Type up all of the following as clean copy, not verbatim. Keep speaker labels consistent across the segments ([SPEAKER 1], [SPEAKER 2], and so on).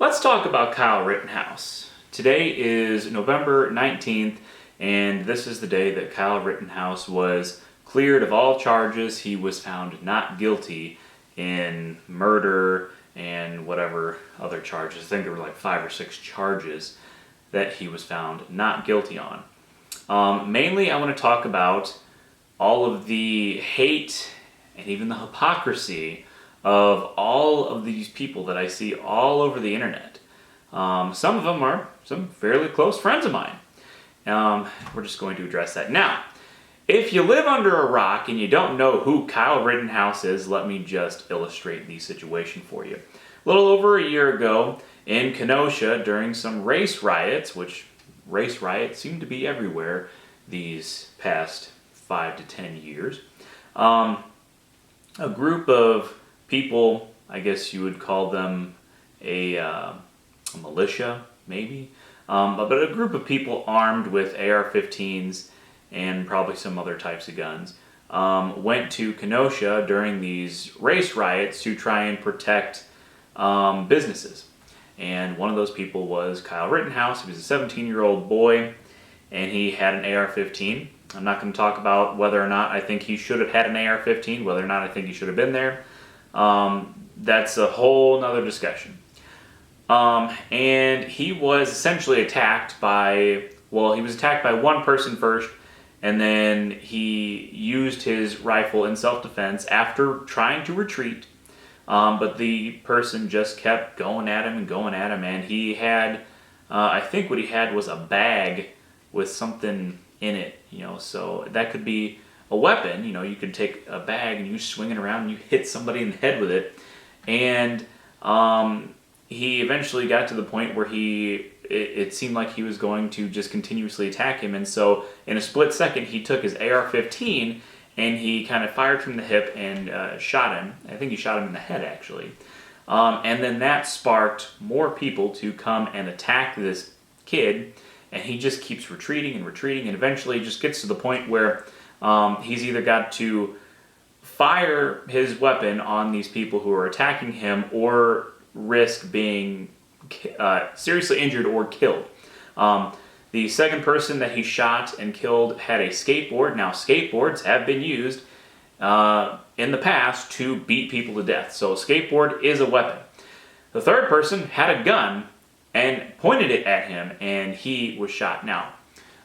[SPEAKER 1] Let's talk about Kyle Rittenhouse. Today is November 19th, and this is the day that Kyle Rittenhouse was cleared of all charges. He was found not guilty in murder and whatever other charges. I think there were like 5 or 6 charges that he was found not guilty on. Mainly, I want to talk about all of the hate and even the hypocrisy of all of these people that I see all over the internet. Some of them are some fairly close friends of mine. We're just going to address that. Now, if you live under a rock and you don't know who Kyle Rittenhouse is, let me just illustrate the situation for you. A little over a year ago in Kenosha, during some race riots, which race riots seem to be everywhere these past 5 to 10 years, a group of people, I guess you would call them a militia, maybe, but a group of people armed with AR-15s and probably some other types of guns, went to Kenosha during these race riots to try and protect businesses. And one of those people was Kyle Rittenhouse. He was a 17-year-old boy, and he had an AR-15. I'm not going to talk about whether or not I think he should have had an AR-15, whether or not I think he should have been there. That's a whole nother discussion. And he was essentially attacked by, he was attacked by one person first, and then he used his rifle in self-defense after trying to retreat. But the person just kept going at him, and he had, I think what he had was a bag with something in it, so that could be a weapon. You could take a bag and you swing it around and you hit somebody in the head with it. And he eventually got to the point where it seemed like he was going to just continuously attack him. And so in a split second, he took his AR-15 and he kind of fired from the hip and shot him. I think he shot him in the head, actually. And then that sparked more people to come and attack this kid. And he just keeps retreating, and eventually just gets to the point where he's either got to fire his weapon on these people who are attacking him or risk being seriously injured or killed. The second person that he shot and killed had a skateboard. Now, skateboards have been used in the past to beat people to death, so a skateboard is a weapon. The third person had a gun and pointed it at him, and he was shot. Now,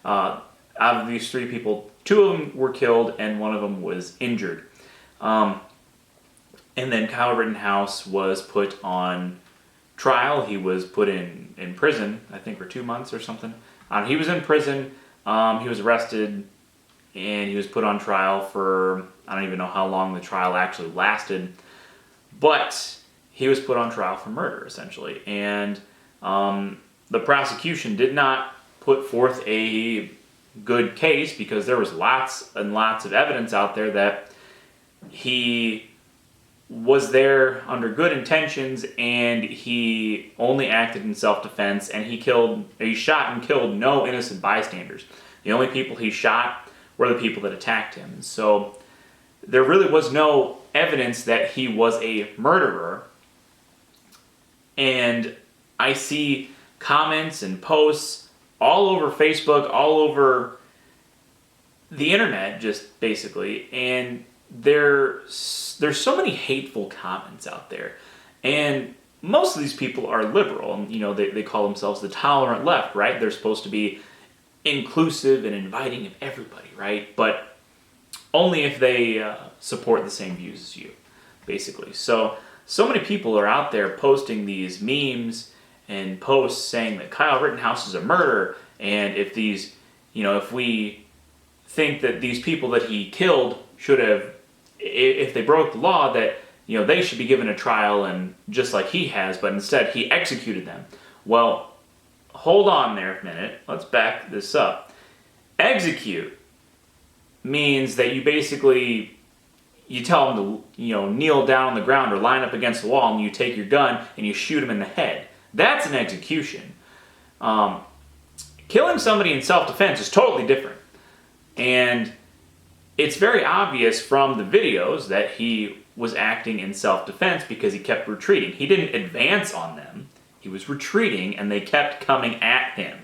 [SPEAKER 1] out of these 3 people, 2 of them were killed, and 1 of them was injured. And then Kyle Rittenhouse was put on trial. He was put in prison, I think, for 2 months or something. He was in prison, he was arrested, and he was put on trial for, I don't even know how long the trial actually lasted, but he was put on trial for murder, essentially. And the prosecution did not put forth a good case because there was lots and lots of evidence out there that he was there under good intentions and he only acted in self-defense, and he shot and killed no innocent bystanders. The only people he shot were the people that attacked him. So there really was no evidence that he was a murderer. And I see comments and posts all over Facebook, all over the internet, just basically, and there's so many hateful comments out there. And most of these people are liberal, and they call themselves the tolerant left, right? They're supposed to be inclusive and inviting of everybody, right? But only if they support the same views as you, basically. So many people are out there posting these memes and posts saying that Kyle Rittenhouse is a murderer, and if we think that these people that he killed should have, if they broke the law, that they should be given a trial, and just like he has, but instead he executed them. Well, hold on there a minute. Let's back this up. Execute means that you basically, you tell them to kneel down on the ground or line up against the wall, and you take your gun and you shoot them in the head. That's an execution. Killing somebody in self-defense is totally different. And it's very obvious from the videos that he was acting in self-defense because he kept retreating. He didn't advance on them. He was retreating, and they kept coming at him.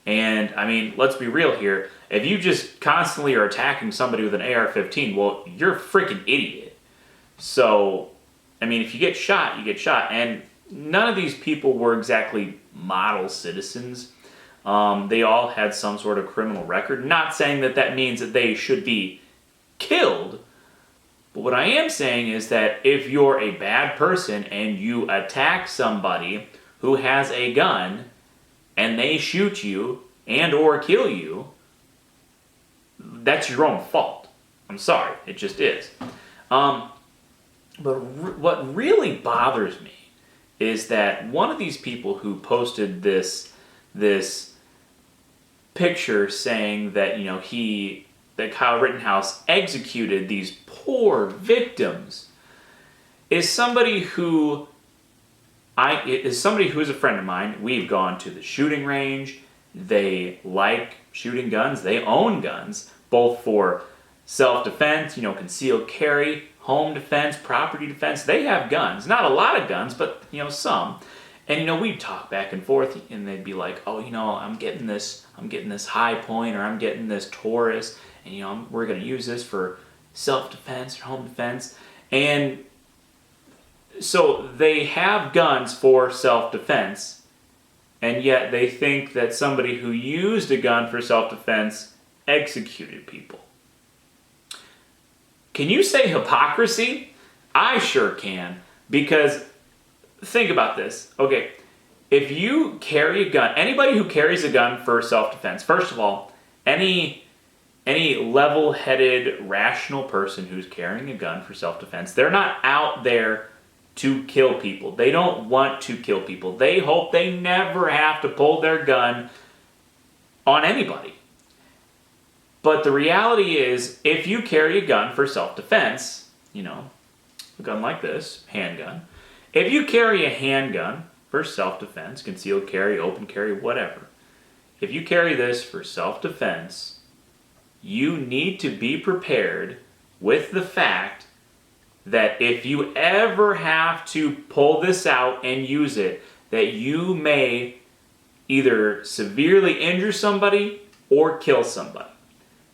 [SPEAKER 1] And, I mean, let's be real here. If you just constantly are attacking somebody with an AR-15, well, you're a freaking idiot. So, I mean, if you get shot, you get shot. And none of these people were exactly model citizens. They all had some sort of criminal record. Not saying that that means that they should be killed. But what I am saying is that if you're a bad person and you attack somebody who has a gun and they shoot you and or kill you, that's your own fault. I'm sorry, it just is. But what really bothers me is that one of these people who posted this picture saying that, you know, that Kyle Rittenhouse executed these poor victims is somebody who is a friend of mine. We've gone to the shooting range. They like shooting guns. They own guns, both for self-defense, you know, concealed carry, home defense, property defense. They have guns. Not a lot of guns, but, you know, some. And, you know, we'd talk back and forth, and they'd be like, oh, you know, I'm getting this High Point, or I'm getting this Taurus, and, you know, we're going to use this for self-defense or home defense. And so they have guns for self-defense, and yet they think that somebody who used a gun for self-defense executed people. Can you say hypocrisy? I sure can, because think about this. Okay, if you carry a gun, anybody who carries a gun for self-defense, first of all, any level-headed, rational person who's carrying a gun for self-defense, they're not out there to kill people. They don't want to kill people. They hope they never have to pull their gun on anybody. But the reality is, if you carry a gun for self-defense, you know, a gun like this, handgun, if you carry a handgun for self-defense, concealed carry, open carry, whatever, if you carry this for self-defense, you need to be prepared with the fact that if you ever have to pull this out and use it, that you may either severely injure somebody or kill somebody.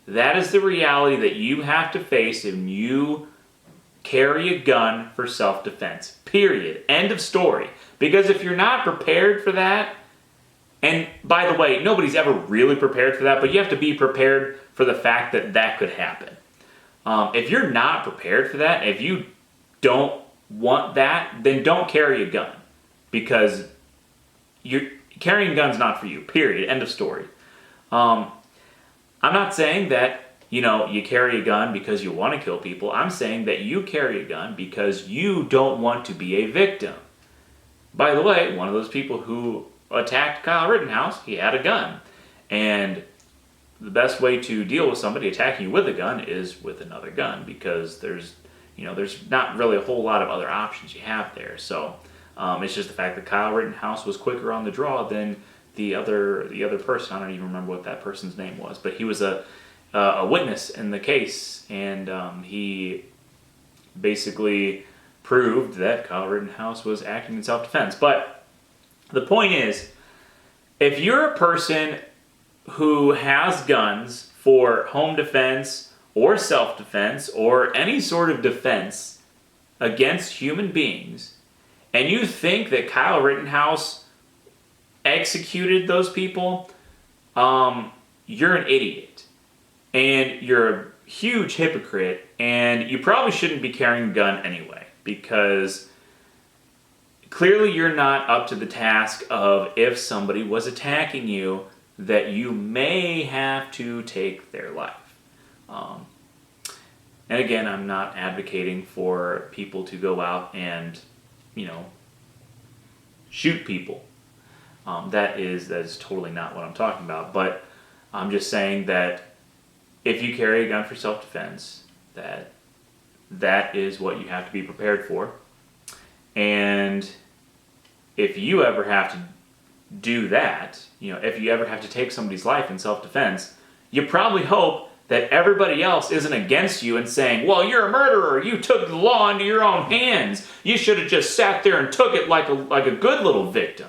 [SPEAKER 1] That is the reality that you have to face if you carry a gun for self-defense. Period. End of story. Because if you're not prepared for that, and by the way, nobody's ever really prepared for that, but you have to be prepared for the fact that that could happen. If you're not prepared for that, if you don't want that, then don't carry a gun. Because carrying a gun's not for you. Period. End of story. I'm not saying that, you know, you carry a gun because you want to kill people. I'm saying that you carry a gun because you don't want to be a victim. By the way, one of those people who attacked Kyle Rittenhouse, he had a gun. And the best way to deal with somebody attacking you with a gun is with another gun, because there's not really a whole lot of other options you have there. So it's just the fact that Kyle Rittenhouse was quicker on the draw than the other person. I don't even remember what that person's name was, but he was a witness in the case, and he basically proved that Kyle Rittenhouse was acting in self-defense. But the point is, if you're a person who has guns for home defense or self-defense or any sort of defense against human beings, and you think that Kyle Rittenhouse executed those people, you're an idiot. And you're a huge hypocrite, and you probably shouldn't be carrying a gun anyway, because clearly you're not up to the task of, if somebody was attacking you, that you may have to take their life. And again, I'm not advocating for people to go out and, you know, shoot people. That is totally not what I'm talking about. But I'm just saying that if you carry a gun for self-defense, that is what you have to be prepared for. And if you ever have to do that, you know, if you ever have to take somebody's life in self-defense, you probably hope that everybody else isn't against you and saying, well, you're a murderer, you took the law into your own hands, you should have just sat there and took it like a good little victim.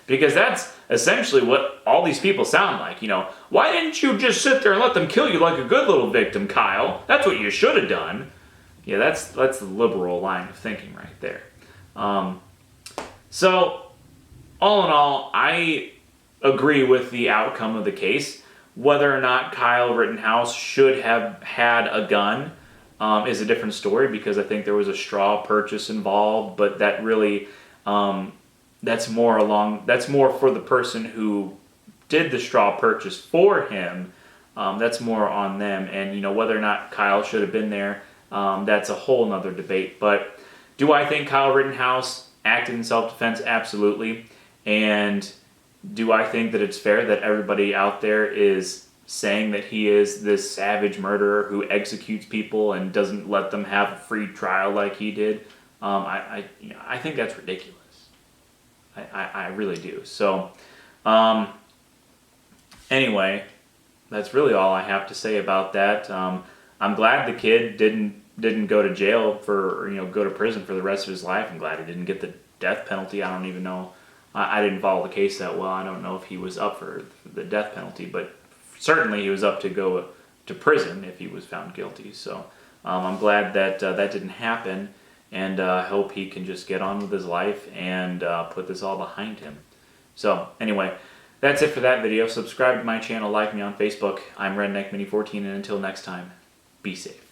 [SPEAKER 1] Because that's essentially what all these people sound like. Why didn't you just sit there and let them kill you like a good little victim, Kyle? That's what you should have done. Yeah, that's the liberal line of thinking right there. So, all in all, I agree with the outcome of the case. Whether or not Kyle Rittenhouse should have had a gun is a different story, because I think there was a straw purchase involved, but that really, that's more for the person who did the straw purchase for him. That's more on them, and whether or not Kyle should have been there, that's a whole nother debate. But do I think Kyle Rittenhouse acted in self-defense? Absolutely. And do I think that it's fair that everybody out there is saying that he is this savage murderer who executes people and doesn't let them have a free trial like he did? I think that's ridiculous. I really do. So, anyway, that's really all I have to say about that. I'm glad the kid didn't go to jail for, go to prison for the rest of his life. I'm glad he didn't get the death penalty. I don't even know. I didn't follow the case that well. I don't know if he was up for the death penalty, but certainly he was up to go to prison if he was found guilty. So I'm glad that that didn't happen, and I hope he can just get on with his life and put this all behind him. So anyway, that's it for that video. Subscribe to my channel, like me on Facebook. I'm RedneckMini14, and until next time, be safe.